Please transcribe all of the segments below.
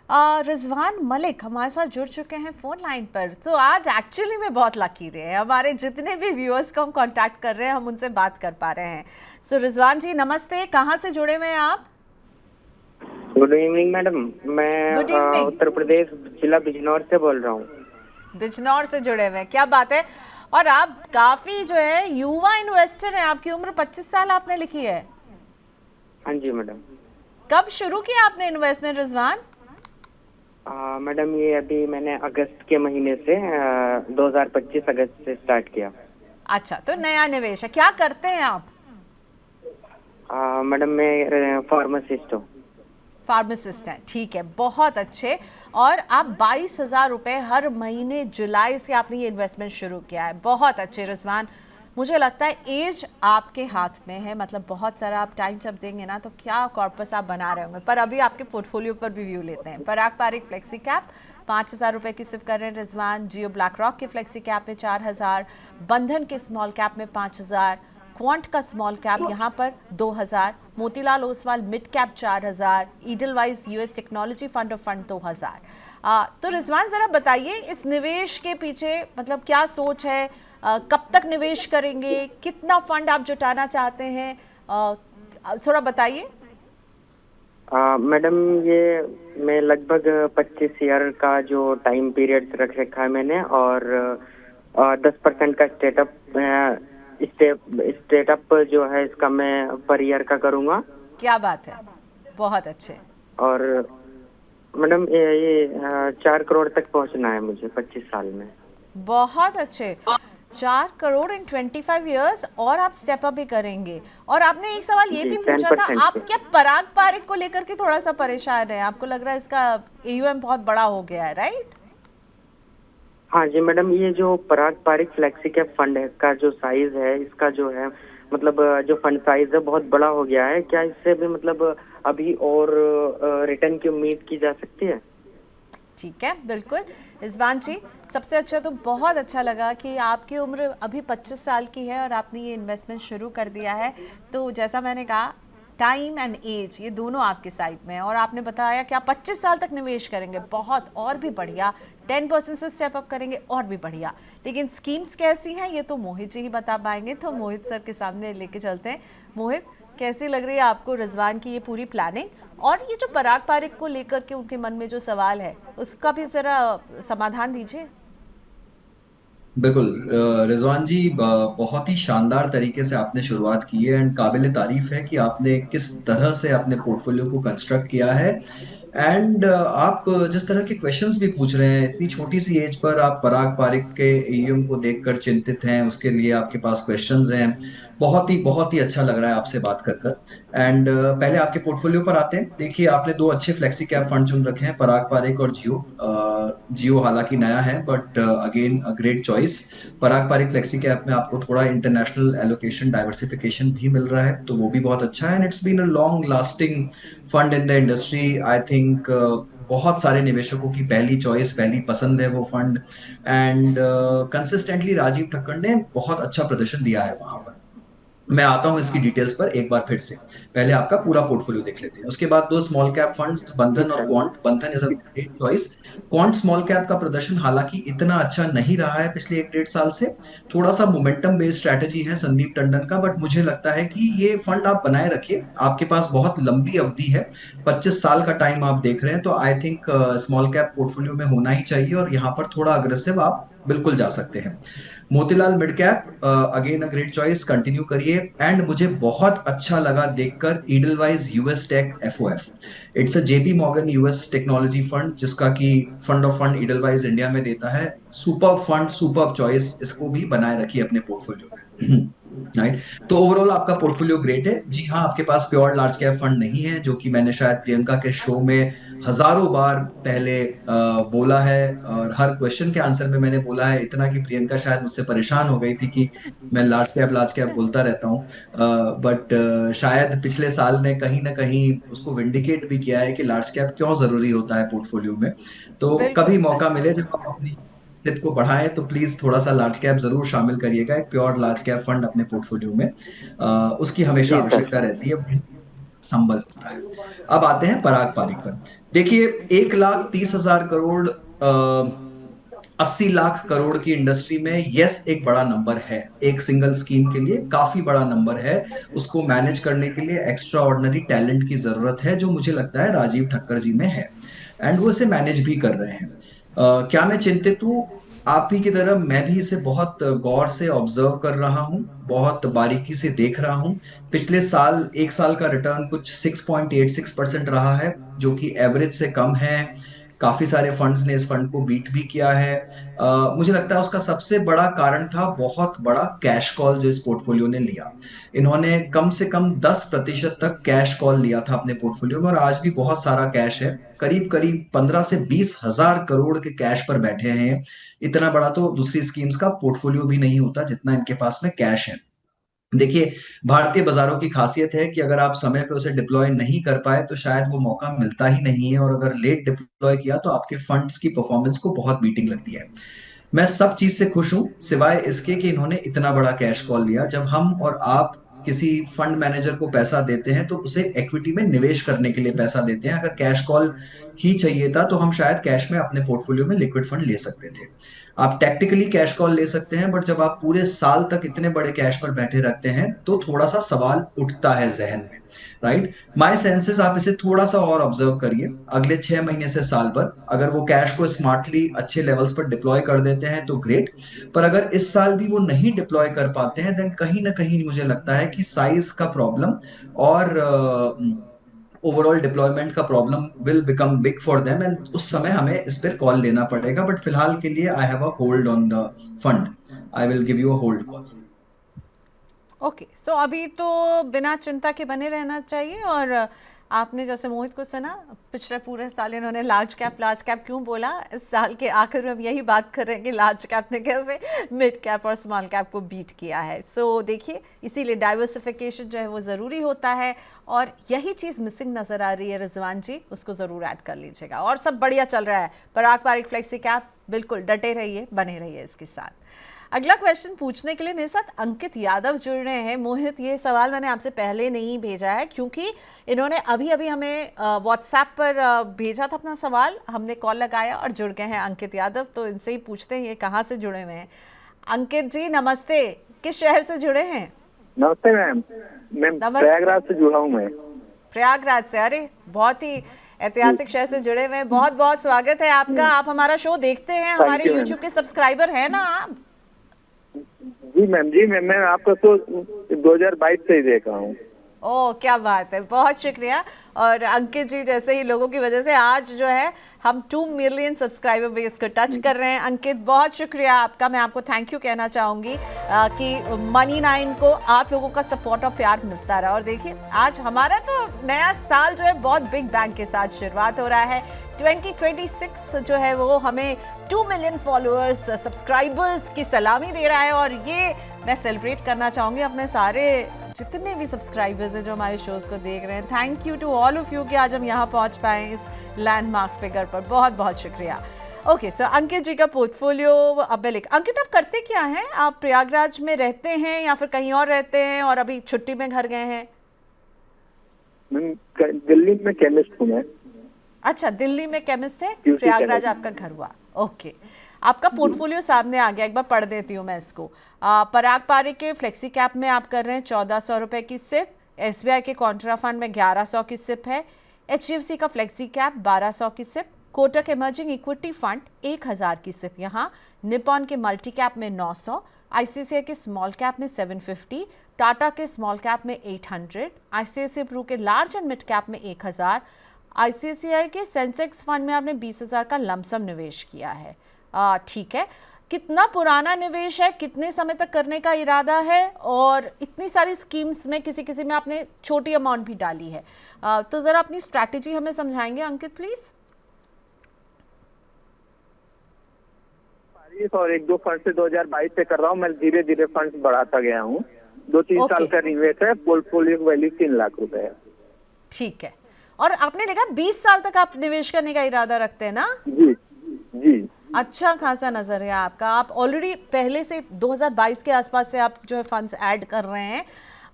रिजवान मलिक हमारे साथ जुड़ चुके हैं फोन लाइन पर। तो आज एक्चुअली में बहुत लकी रहे हैं, हमारे जितने भी व्यूअर्स को हम कांटेक्ट कर रहे हैं हम उनसे बात कर पा रहे हैं। सो रिजवान जी नमस्ते, कहाँ से जुड़े हुए हैं आप? Good evening madam. मैं गुड इवनिंग। उत्तर प्रदेश जिला बिजनौर से बोल रहा हूँ। बिजनौर से जुड़े हुए हैं, क्या बात है। और आप काफ़ी जो है युवा इन्वेस्टर हैं, आपकी उम्र 25 साल आपने लिखी है। हाँ जी मैडम। कब शुरू किया आपने इन्वेस्टमेंट रिजवान? मैडम ये अभी मैंने अगस्त के महीने से 2025 अगस्त से स्टार्ट किया। अच्छा, तो नया निवेश है, क्या करते हैं आप? मैडम मैं फार्मासिस्ट हूँ। फार्मासिस्ट हैं, ठीक है, बहुत अच्छे। और आप 22,000 रुपये हर महीने जुलाई से आपने ये इन्वेस्टमेंट शुरू किया है, बहुत अच्छे रिजवान। मुझे लगता है एज आपके हाथ में है, मतलब बहुत सारा आप टाइम जब देंगे ना तो क्या कॉर्पस आप बना रहे होंगे। पर अभी आपके पोर्टफोलियो पर भी व्यू लेते हैं। पराग पारिक फ्लेक्सी कैप 5,000 रुपये की सिप कर रहे हैं रिजवान। जियो ब्लैक रॉक के फ्लेक्सी कैप में 4,000, बंधन के स्मॉल कैप में 5,000, क्वांट का स्मॉल कैप यहाँ पर 2,000, Motilal Oswal mid cap 4,000, Edelweiss US technology fund of fund 2,000। तो रिजवान ज़रा बताइए इस निवेश के पीछे मतलब क्या सोच है, कब तक निवेश करेंगे, कितना फंड आप जुटाना चाहते हैं, थोड़ा बताइए। मैडम ये मैं लगभग 25 ईयर का जो टाइम पीरियड रख रखा है मैंने, और 10% का स्टेटअप जो है इसका मैं पर ईयर का करूँगा। क्या बात है, बहुत अच्छे। और मैडम ये 4 करोड़ तक पहुंचना है मुझे 25 साल में। बहुत अच्छे, 4 करोड़ इन 25 ईयर्स, और आप स्टेप अप भी करेंगे। और आपने एक सवाल ये भी पूछा था, आप क्या पराग पारिक को लेकर के थोड़ा सा परेशान है? आपको लग रहा है इसका एयूएम बहुत बड़ा हो गया है, राइट? हाँ जी मैडम, ये जो पराग पारिक फ्लेक्सी कैप फंड है का जो साइज है, इसका जो है मतलब जो फंड साइज है बहुत बड़ा हो गया है। क्या इससे भी मतलब अभी और रिटर्न की उम्मीद की जा सकती है? ठीक है, बिल्कुल रिजवान जी। सबसे अच्छा तो बहुत अच्छा लगा कि आपकी उम्र अभी 25 साल की है और आपने ये इन्वेस्टमेंट शुरू कर दिया है। तो जैसा मैंने कहा, टाइम एंड एज ये दोनों आपके साइड में है, और आपने बताया कि आप 25 साल तक निवेश करेंगे, बहुत और भी बढ़िया। 10% से स्टेप अप करेंगे और भी बढ़िया। लेकिन स्कीम्स कैसी हैं ये तो मोहित जी ही बता पाएंगे, तो मोहित सर के सामने लेके चलते हैं। मोहित, कैसी लग रही है आपको रिजवान की ये पूरी प्लानिंग? और ये जो पराग पारिक को लेकर के उनके मन में जो सवाल है उसका भी जरा समाधान दीजिए। बिल्कुल। रिजवान जी, बहुत ही शानदार तरीके से आपने शुरुआत की है एंड काबिल तारीफ है कि आपने किस तरह से अपने पोर्टफोलियो को कंस्ट्रक्ट किया है। एंड आप जिस तरह के क्वेश्चंस भी पूछ रहे हैं, इतनी छोटी सी एज पर आप पराग पारिक के एयूएम को देखकर चिंतित हैं, उसके लिए आपके पास क्वेश्चंस हैं। बहुत ही अच्छा लग रहा है आपसे बात कर कर। एंड पहले आपके पोर्टफोलियो पर आते हैं। देखिए, आपने दो अच्छे फ्लेक्सी कैप फंड चुन रखे हैं, पराग पारिक और जियो। जियो हालांकि नया है but again a great choice. Parag Parikh flexi cap में आपको थोड़ा इंटरनेशनल एलोकेशन डाइवर्सिफिकेशन भी मिल रहा है, तो वो भी बहुत अच्छा है। And it's been a long lasting fund in the industry. I think बहुत सारे निवेशकों की पहली चॉइस, पहली पसंद है वो फंड। एंड कंसिस्टेंटली राजीव ठक्कर ने बहुत अच्छा प्रदर्शन दिया है वहां पर। मैं आता हूं इसकी डिटेल्स पर एक बार फिर से। पहले आपका पूरा पोर्टफोलियो देख लेते हैं, उसके बाद दो स्मॉल कैप फंड्स, बंधन ठीक और है। क्वांट। बंधन is a great choice. Quant small cap का प्रदर्शन हालांकि इतना अच्छा नहीं रहा है पिछले 1 डेढ़ साल से। थोड़ा सा मोमेंटम बेस्ड स्ट्रैटेजी है संदीप टंडन का, बट मुझे लगता है कि ये फंड आप बनाए रखिए, आपके पास बहुत लंबी अवधि है। 25 साल का टाइम आप देख रहे हैं, तो I think small cap portfolio में होना ही चाहिए, और यहाँ पर थोड़ा अग्रेसिव आप बिल्कुल जा सकते हैं। Motilal mid cap again a great choice, continue करिए। एंड मुझे बहुत अच्छा लगा देखकर Edelweiss US tech FOF. It's a JP Morgan US technology fund, जिसका कि fund of fund Edelweiss India में देता है। सुपर फंड, सुपर चॉइस, इसको भी बनाए रखिए अपने पोर्टफोलियो में। राइट। तो ओवरऑल आपका पोर्टफोलियो ग्रेट है। जी हाँ, आपके पास प्योर लार्ज कैप फंड नहीं है, जो कि मैंने शायद प्रियंका के शो में हजारों बार पहले बोला है, और हर क्वेश्चन के आंसर में मैंने बोला है, इतना कि प्रियंका शायद मुझसे परेशान हो गई थी कि मैं लार्ज कैप बोलता रहता हूँ। बट शायद पिछले साल ने कहीं ना कहीं उसको विंडिकेट भी किया है कि लार्ज कैप क्यों जरूरी होता है पोर्टफोलियो में। तो कभी बिल्कुल मौका बिल्कुल। मिले जब आप अपनी हित को बढ़ाएं, तो प्लीज थोड़ा सा लार्ज कैप जरूर शामिल करिएगा, एक प्योर लार्ज कैप फंड अपने पोर्टफोलियो में। उसकी हमेशा जी सर। आवश्यकता रहती है। संबल होता है। अब आते हैं पराग पारिक पर। देखिए 1,30,000 करोड़ 80 लाख करोड़ की इंडस्ट्री में यस एक बड़ा नंबर है, एक सिंगल स्कीम के लिए काफी बड़ा नंबर है। उसको मैनेज करने के लिए एक्स्ट्रा ऑर्डिनरी टैलेंट की जरूरत है, जो मुझे लगता है राजीव ठक्कर जी में है, एंड वो इसे मैनेज भी कर रहे हैं। क्या मैं चिंतित हूँ? आप ही की तरह मैं भी इसे बहुत गौर से ऑब्जर्व कर रहा हूँ, बहुत बारीकी से देख रहा हूँ। पिछले साल एक साल का रिटर्न कुछ 6.86% रहा है, जो कि एवरेज से कम है। काफी सारे फंड्स ने इस फंड को बीट भी किया है। मुझे लगता है उसका सबसे बड़ा कारण था बहुत बड़ा कैश कॉल जो इस पोर्टफोलियो ने लिया। इन्होंने कम से कम 10% तक कैश कॉल लिया था अपने पोर्टफोलियो में, और आज भी बहुत सारा कैश है, करीब करीब 15 से 20 हजार करोड़ के कैश पर बैठे हैं। इतना बड़ा तो दूसरी स्कीम्स का पोर्टफोलियो भी नहीं होता जितना इनके पास में कैश है। देखिए भारतीय बाजारों की खासियत है कि अगर आप समय पे उसे डिप्लॉय नहीं कर पाए तो शायद वो मौका मिलता ही नहीं है, और अगर लेट डिप्लॉय किया तो आपके फंड्स की परफॉर्मेंस को बहुत बीटिंग लगती है। मैं सब चीज से खुश हूं सिवाय इसके कि इन्होंने इतना बड़ा कैश कॉल लिया। जब हम और आप किसी फंड मैनेजर को पैसा देते हैं तो उसे इक्विटी में निवेश करने के लिए पैसा देते हैं। अगर कैश कॉल ही चाहिए था तो हम शायद कैश में अपने पोर्टफोलियो में लिक्विड फंड ले सकते थे। आप टेक्निकली कैश कॉल ले सकते हैं, बट जब आप पूरे साल तक इतने बड़े कैश पर बैठे रहते हैं तो थोड़ा सा सवाल उठता है जहन में, राइट। माय सेंसेस आप इसे थोड़ा सा और ऑब्जर्व करिए, अगले 6 महीने से साल भर अगर वो कैश को स्मार्टली अच्छे लेवल्स पर डिप्लॉय कर देते हैं तो ग्रेट। पर अगर इस साल भी वो नहीं डिप्लॉय कर पाते हैं देन कहीं ना कहीं मुझे लगता है कि साइज का प्रॉब्लम और ओवरऑल डिप्लॉयमेंट का problem will become big for them, and उस समय हमें इस पर कॉल लेना पड़ेगा। बट फिलहाल के लिए I have a hold on the fund, I will give you a hold call. Okay, so अभी तो बिना चिंता के बने रहना चाहिए। और आपने जैसे मोहित को सुना, पिछले पूरे साल इन्होंने लार्ज कैप क्यों बोला, इस साल के आखिर में हम यही बात कर रहे हैं कि लार्ज कैप ने कैसे मिड कैप और स्मॉल कैप को बीट किया है। सो देखिए, इसीलिए डाइवर्सिफिकेशन जो है वो ज़रूरी होता है, और यही चीज़ मिसिंग नज़र आ रही है रिजवान जी, उसको ज़रूर ऐड कर लीजिएगा। और सब बढ़िया चल रहा है, पराग पारिक फ्लेक्सी कैप, बिल्कुल डटे रहिए, बने रहिए इसके साथ। अगला क्वेश्चन पूछने के लिए मेरे साथ अंकित यादव जुड़ रहे हैं। मोहित, ये सवाल मैंने आपसे पहले नहीं भेजा है क्योंकि इन्होंने अभी अभी हमें व्हाट्सएप पर भेजा था अपना सवाल, हमने कॉल लगाया और जुड़ गए हैं अंकित यादव। तो इनसे ही पूछते हैं ये कहाँ से जुड़े हुए हैं। अंकित जी नमस्ते, किस शहर से जुड़े हैं? नमस्ते मैम, मैं प्रयागराज से जुड़ा हूँ। मैं प्रयागराज से, अरे बहुत ही ऐतिहासिक शहर से जुड़े हुए हैं। बहुत बहुत स्वागत है आपका। आप हमारा शो देखते हैं, हमारे यूट्यूब के सब्सक्राइबर हैं ना आप? जी मैम, मैं आपका शो 2022 से ही देख रहा हूँ। ओह क्या बात है, बहुत शुक्रिया। और अंकित जी जैसे ही लोगों की वजह से आज जो है हम 2 मिलियन सब्सक्राइबर बेस को टच कर रहे हैं। अंकित बहुत शुक्रिया आपका, मैं आपको थैंक यू कहना चाहूँगी कि मनी 9 को आप लोगों का सपोर्ट और प्यार मिलता रहा। और देखिए आज हमारा तो नया साल जो है बहुत बिग बैंग के साथ शुरुआत हो रहा है। 2026 जो है वो हमें 2 मिलियन फॉलोअर्स सब्सक्राइबर्स की सलामी दे रहा है, और ये मैं सेलिब्रेट करना चाहूँगी अपने सारे जितने भी सब्सक्राइबर्स हैं जो हमारे शोज़ को देख रहे हैं। Thank you to all of you कि आज हम यहाँ पहुँच पाए इस लैंडमार्क फिगर पर, बहुत बहुत शुक्रिया। ओके, सो अंकित जी का पोर्टफोलियो अब मैं अंकित आप करते क्या हैं? आप प्रयागराज में रहते हैं या फिर कहीं और रहते हैं और अभी छुट्टी में घर गए हैं? दिल्ली में केमिस्ट हूँ मैं। अच्छा, दिल्ली में केमिस्ट है, प्रयागराज आपका घर हुआ। ओके, आपका पोर्टफोलियो सामने आ गया, एक बार पढ़ देती हूँ मैं इसको। पराग पारिक के फ्लेक्सी कैप में आप कर रहे हैं 1400 रुपए की सिप, SBI के कॉन्ट्रा फंड में 1100 की सिप है, HDFC का फ्लेक्सी कैप 1200 की SIP, Kotak emerging equity fund 1000 की सिप यहाँ, निपॉन के मल्टी कैप में 900, ICICI के स्मॉल कैप में 750, टाटा के स्मॉल कैप में 800, ICICI प्रू के लार्ज एंड मिड कैप में 1000, ICICI के सेंसेक्स फंड में आपने 20,000 का लमसम निवेश किया है। ठीक है, कितना पुराना निवेश है, कितने समय तक करने का इरादा है, और इतनी सारी स्कीम्स में किसी में आपने छोटी अमाउंट भी डाली है, तो ज़रा अपनी स्ट्रैटेजी हमें समझाएंगे अंकित प्लीज़। और 1-2 फंड से 2022 से कर रहा हूँ मैं, धीरे धीरे फंड बढ़ाता गया हूँ। 2-3 साल का निवेश है, पोर्टफोलियो वैल्यू 3 लाख रुपए है। ठीक है, और आपने देखा 20 साल तक आप निवेश करने का इरादा रखते हैं ना? जी जी, अच्छा खासा नजर है आपका। आप ऑलरेडी पहले से 2022 के आसपास से आप जो है फंड्स ऐड कर रहे हैं।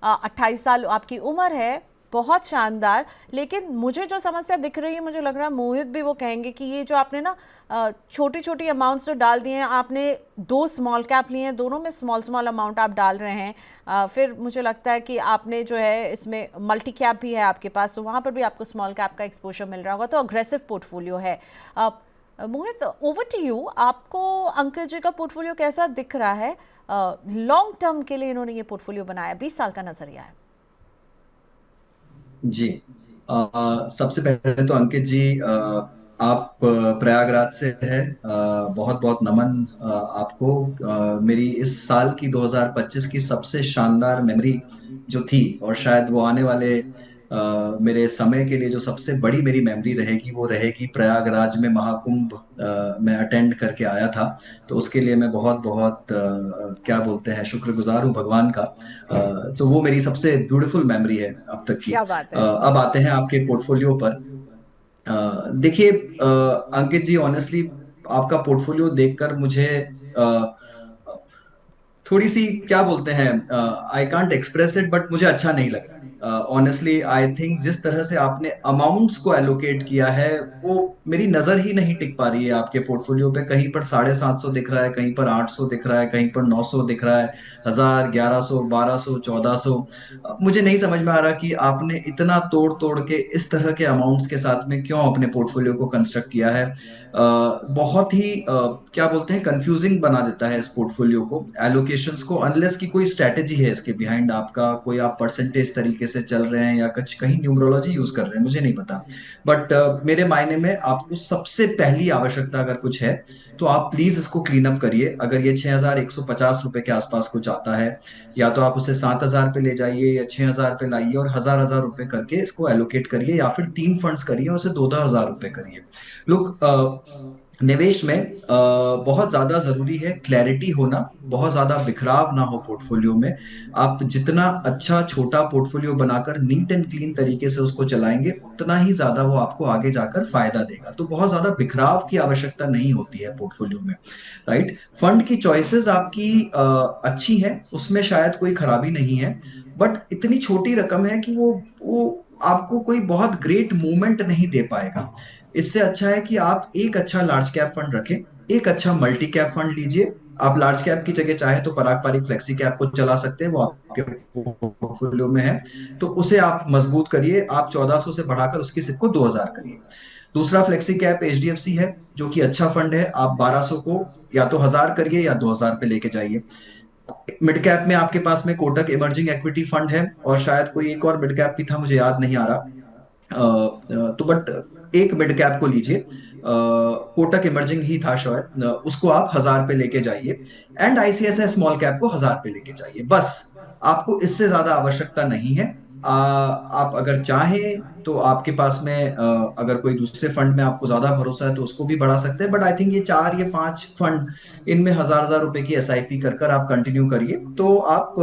28 साल आपकी उम्र है, बहुत शानदार। लेकिन मुझे जो समस्या दिख रही है, मुझे लग रहा है मोहित भी वो कहेंगे कि ये जो आपने ना छोटी छोटी अमाउंट्स जो डाल दिए हैं, आपने 2 स्मॉल कैप लिए हैं, दोनों में स्मॉल अमाउंट आप डाल रहे हैं। फिर मुझे लगता है कि आपने जो है इसमें मल्टी कैप भी है आपके पास, तो वहाँ पर भी आपको स्मॉल कैप का एक्सपोजर मिल रहा होगा, तो अग्रेसिव पोर्टफोलियो है। मोहित, ओवर टू यू, आपको अंकित जी का पोर्टफोलियो कैसा दिख रहा है? लॉन्ग टर्म के लिए इन्होंने ये पोर्टफोलियो बनाया, 20 साल का नजरिया है। जी। सबसे पहले तो अंकित जी, आप प्रयागराज से है, बहुत बहुत नमन आपको। मेरी इस साल की 2025 की सबसे शानदार मेमोरी जो थी, और शायद वो आने वाले मेरे समय के लिए जो सबसे बड़ी मेरी मेमोरी रहेगी, वो रहेगी प्रयागराज में महाकुंभ मैं अटेंड करके आया था। तो उसके लिए मैं बहुत बहुत क्या बोलते हैं, शुक्रगुजार हूँ भगवान का। तो वो मेरी सबसे ब्यूटीफुल मेमोरी है अब तक की। क्या बात है। अब आते हैं आपके पोर्टफोलियो पर। देखिए अंकित जी, ऑनेस्टली आपका पोर्टफोलियो देखकर मुझे थोड़ी सी क्या बोलते हैं, I can't express it, but मुझे अच्छा नहीं लगा। ऑनेस्टली आई थिंक जिस तरह से आपने अमाउंट्स को एलोकेट किया है, वो मेरी नजर ही नहीं टिक पा रही है आपके पोर्टफोलियो पे। कहीं पर 750 दिख रहा है, कहीं पर 800 दिख रहा है, कहीं पर 900 दिख रहा है, 1000, 1100, 1200, 1400। मुझे नहीं समझ में आ रहा कि आपने इतना तोड़ तोड़ के इस तरह के अमाउंट्स के साथ में क्यों अपने पोर्टफोलियो को कंस्ट्रक्ट किया है। बहुत ही क्या बोलते हैं, कंफ्यूजिंग बना देता है इस पोर्टफोलियो को, एलोकेशंस को, अनलेस की कोई स्ट्रेटेजी है इसके बिहाइंड आपका, कोई आप परसेंटेज तरीके से चल रहे हैं या कुछ कहीं न्यूमरोलॉजी यूज कर रहे हैं, मुझे नहीं पता। बट मेरे मायने में आपको सबसे पहली आवश्यकता अगर कुछ है, तो आप प्लीज इसको क्लीन अप करिए। अगर ये 6150 रुपए के आसपास कुछ आता है, या तो आप उसे 7000 पे ले जाइए या 6000 पे लाइए, और 1000 रुपए करके इसको एलोकेट करिए, या फिर 3 फंड्स करिए, उसे 2000 रुपए करिए। लोग निवेश में बहुत ज्यादा जरूरी है क्लैरिटी होना, बहुत ज्यादा बिखराव ना हो पोर्टफोलियो में। आप जितना अच्छा छोटा पोर्टफोलियो बनाकर नीट एंड क्लीन तरीके से उसको चलाएंगे, उतना ही ज्यादा वो आपको आगे जाकर फायदा देगा। तो बहुत ज्यादा बिखराव की आवश्यकता नहीं होती है पोर्टफोलियो में, राइट। फंड की चॉइसेस आपकी अच्छी है, उसमें शायद कोई खराबी नहीं है, बट इतनी छोटी रकम है कि वो आपको कोई बहुत ग्रेट मूवमेंट नहीं दे पाएगा। इससे अच्छा है कि आप एक अच्छा लार्ज कैप फंड रखें, एक अच्छा मल्टी कैप फंड लीजिए। आप लार्ज कैप की जगह चाहे तो पराग पारिक फ्लेक्सी कैप को चला सकते हैं, वो आपके पोर्टफोलियो में है, तो उसे आप मजबूत करिए। आप 1400 से बढ़ाकर उसकी सिप को 2000 करिए। दूसरा फ्लेक्सी कैप एचडीएफसी है, जो कि अच्छा फंड है। आप 1200 को या तो 1000 करिए या 2000 पे लेके जाइए। मिड कैप में आपके पास में कोटक इमर्जिंग इक्विटी फंड है, और शायद कोई एक और मिड कैप भी था, मुझे याद नहीं आ रहा। तो बट एक मिड कैप को लीजिए, कोटक इमर्जिंग ही था शायद, उसको आप 1000 पे लेके जाइए। एंड आईसीआईसीआई स्मॉल कैप को 1000 पे लेके जाइए, बस। आपको इससे ज्यादा आवश्यकता नहीं है। आप अगर चाहें तो आपके पास में अगर कोई दूसरे फंड में आपको ज्यादा भरोसा है तो उसको भी बढ़ा सकते हैं, बट आई थिंक ये 4 या 5 फंड, इनमें 1000 रुपए की एसआईपी कर कर आप कंटिन्यू करिए, तो आप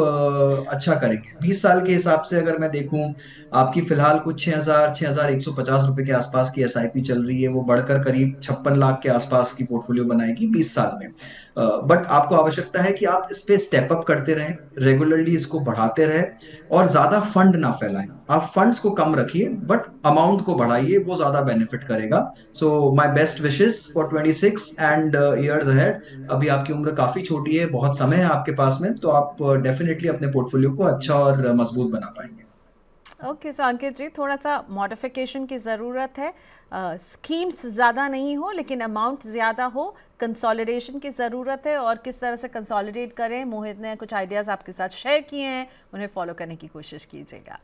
अच्छा करेंगे। 20 साल के हिसाब से अगर मैं देखूं, आपकी फिलहाल कुछ 6150 रुपए के आसपास की एसआईपी चल रही है, वो बढ़कर करीब 56 लाख के आसपास की पोर्टफोलियो बनाएगी 20 साल में। बट आपको आवश्यकता है कि आप इस पे स्टेप अप करते रहें, रेगुलरली इसको बढ़ाते रहें, और ज्यादा फंड ना फैलाएं। आप फंड्स को कम रखिए, बट अमाउंट को बढ़ाइए, वो ज्यादा बेनिफिट करेगा। So my best wishes for 26 and years ahead. अभी आपकी उम्र काफी छोटी है, बहुत समय है आपके पास में, तो आप डेफिनेटली अपने पोर्टफोलियो को अच्छा और मजबूत बना पाएंगे। ओके, सो अंकित जी, थोड़ा सा मॉडिफिकेशन की ज़रूरत है। स्कीम्स ज़्यादा नहीं हो लेकिन अमाउंट ज़्यादा हो, कंसोलिडेशन की ज़रूरत है, और किस तरह से कंसोलिडेट करें, मोहित ने कुछ आइडियाज़ आपके साथ शेयर किए हैं, उन्हें फॉलो करने की कोशिश कीजिएगा।